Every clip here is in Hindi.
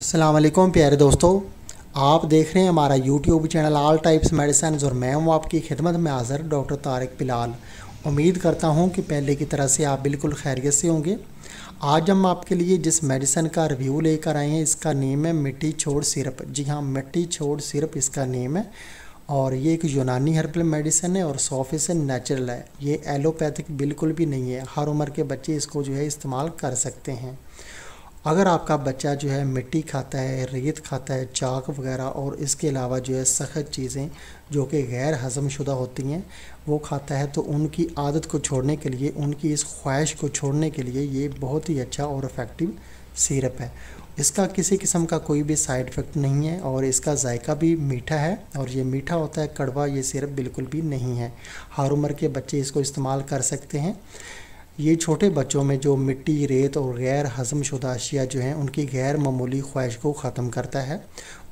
अस्सलाम वालेकुम प्यारे दोस्तों, आप देख रहे हैं हमारा YouTube channel all types medicine और मैं हूं आपकी खिदमत में हाज़िर डॉक्टर तारिक बिलाल। उम्मीद करता हूं कि पहले की तरह से आप बिल्कुल खैरियत से होंगे। आज हम आपके लिए जिस मेडिसिन का रिव्यू लेकर आए हैं इसका नेम है मिट्टी छोड़ सिरप। जी हाँ, मिट्टी छोड़ सिरप इसका नेम है और ये एक यूनानी हर्बल मेडिसिन है और 100% नेचुरल है। ये एलोपैथिक बिल्कुल भी नहीं है। हर उम्र के बच्चे इसको जो है इस्तेमाल कर सकते हैं। अगर आपका बच्चा जो है मिट्टी खाता है, रेत खाता है, चाक वगैरह और इसके अलावा जो है सख्त चीज़ें जो कि गैर हज़म शुदा होती हैं वो खाता है, तो उनकी आदत को छोड़ने के लिए, उनकी इस ख्वाहिश को छोड़ने के लिए ये बहुत ही अच्छा और इफ़ेक्टिव सिरप है। इसका किसी किस्म का कोई भी साइड इफ़ेक्ट नहीं है और इसका जायका भी मीठा है और ये मीठा होता है, कड़वा ये सिरप बिल्कुल भी नहीं है। हर उम्र के बच्चे इसको इस्तेमाल कर सकते हैं। ये छोटे बच्चों में जो मिट्टी, रेत और गैर हज़म शुदा अशिया जो हैं उनकी गैर मामूली ख्वाहिश को ख़त्म करता है।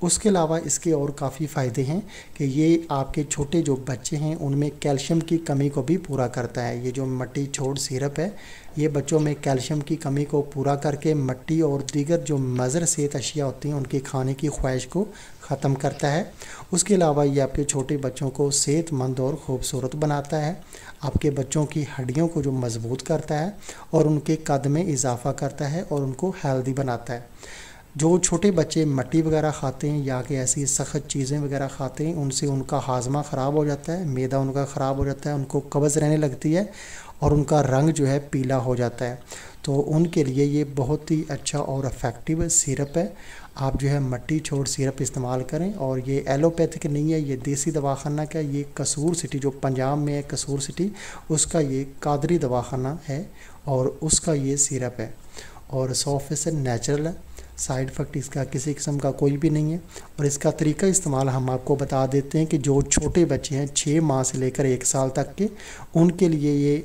उसके अलावा इसके और काफ़ी फ़ायदे हैं कि ये आपके छोटे जो बच्चे हैं उनमें कैल्शियम की कमी को भी पूरा करता है। ये जो मिट्टी छोड़ सिरप है ये बच्चों में कैल्शियम की कमी को पूरा करके मिट्टी और दीगर जो मज़र सेहत अशिया होती हैं उनकी खाने की ख्वाहिश को ख़त्म करता है। उसके अलावा ये आपके छोटे बच्चों को सेहतमंद और ख़ूबसूरत बनाता है, आपके बच्चों की हड्डियों को जो मज़बूत करता है और उनके कद में इजाफ़ा करता है और उनको हेल्दी बनाता है। जो छोटे बच्चे मिट्टी वगैरह खाते हैं या कि ऐसी सख्त चीज़ें वगैरह खाते हैं उनसे उनका हाजमा ख़राब हो जाता है, मैदा उनका ख़राब हो जाता है, उनको कब्ज़ रहने लगती है और उनका रंग जो है पीला हो जाता है। तो उनके लिए ये बहुत ही अच्छा और इफ़ेक्टिव सिरप है। आप जो है मिट्टी छोड़ सिरप इस्तेमाल करें और ये एलोपैथिक नहीं है, ये देसी दवाखाना का, ये कसूर सिटी जो पंजाब में है कसूर सिटी उसका ये कादरी दवाखाना है और उसका ये सिरप है और 100% नेचुरल है। साइड इफ़ेक्ट इसका किसी किस्म का कोई भी नहीं है। और इसका तरीका इस्तेमाल हम आपको बता देते हैं कि जो छोटे बच्चे हैं 6 माह से लेकर 1 साल तक के, उनके लिए ये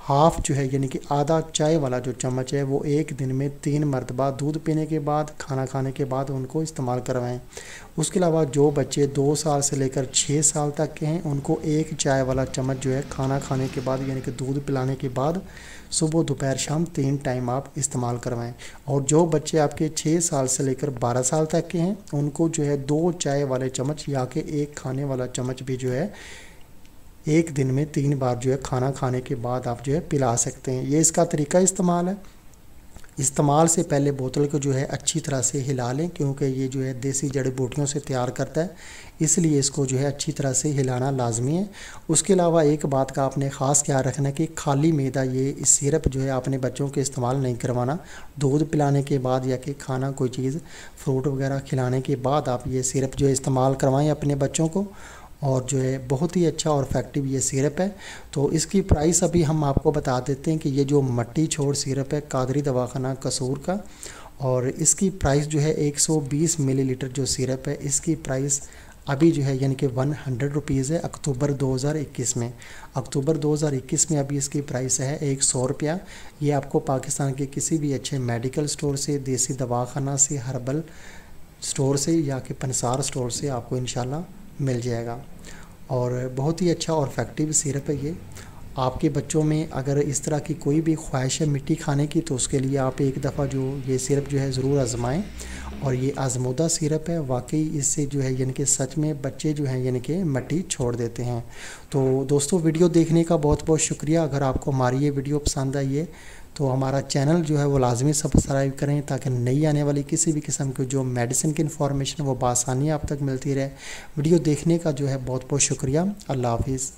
हाफ़ जो है यानी कि आधा चाय वाला जो चम्मच है वो एक दिन में 3 मरतबा दूध पीने के बाद, खाना खाने के बाद उनको इस्तेमाल करवाएं। उसके अलावा जो बच्चे 2 साल से लेकर 6 साल तक के हैं उनको एक चाय वाला चम्मच जो है खाना खाने के बाद यानी कि दूध पिलाने के बाद सुबह, दोपहर, शाम 3 टाइम आप इस्तेमाल करवाएं। और जो बच्चे आपके 6 साल से लेकर 12 साल तक के हैं उनको जो है 2 चाय वाले चम्मच या कि एक खाने वाला चम्मच भी जो है एक दिन में 3 बार जो है खाना खाने के बाद आप जो है पिला सकते हैं। ये इसका तरीका इस्तेमाल है। इस्तेमाल से पहले बोतल को जो है अच्छी तरह से हिला लें क्योंकि ये जो है देसी जड़ी बूटियों से तैयार करता है, इसलिए इसको जो है अच्छी तरह से हिलाना लाजमी है। उसके अलावा एक बात का आपने ख़ास ख्याल रखना कि खाली मैदा ये इस सिरप जो है अपने बच्चों के इस्तेमाल नहीं करवाना। दूध पिलाने के बाद या कि खाना कोई चीज़ फ्रूट वगैरह खिलाने के बाद आप ये सिरप जो है इस्तेमाल करवाएँ अपने बच्चों को। और जो है बहुत ही अच्छा और इफ़ेक्टिव ये सिरप है। तो इसकी प्राइस अभी हम आपको बता देते हैं कि ये जो मिट्टी छोड़ सिरप है कादरी दवाखाना कसूर का, और इसकी प्राइस जो है 120 मिलीलीटर जो सिरप है इसकी प्राइस अभी जो है यानी कि 100 रुपीज़ है। अक्टूबर 2021 में, अक्टूबर 2021 में अभी इसकी प्राइस है 100 रुपया। ये आपको पाकिस्तान के किसी भी अच्छे मेडिकल स्टोर से, देसी दवाखाना से, हर्बल स्टोर से या कि पंसार स्टोर से आपको इंशाल्लाह मिल जाएगा। और बहुत ही अच्छा और इफ़ेक्टिव सिरप है ये। आपके बच्चों में अगर इस तरह की कोई भी ख्वाहिश है मिट्टी खाने की तो उसके लिए आप एक दफ़ा जो ये सिरप जो है ज़रूर आजमाएं। और ये आजमूदा सिरप है, वाकई इससे जो है यानी कि सच में बच्चे जो हैं यानी कि मिट्टी छोड़ देते हैं। तो दोस्तों वीडियो देखने का बहुत बहुत शुक्रिया। अगर आपको हमारी ये वीडियो पसंद आई है तो हमारा चैनल जो है वो लाजमी सब्सक्राइब करें ताकि नई आने वाली किसी भी किस्म की जो मेडिसिन की इन्फॉर्मेशन वो बआसानी आप तक मिलती रहे। वीडियो देखने का जो है बहुत बहुत शुक्रिया। अल्लाह हाफिज़।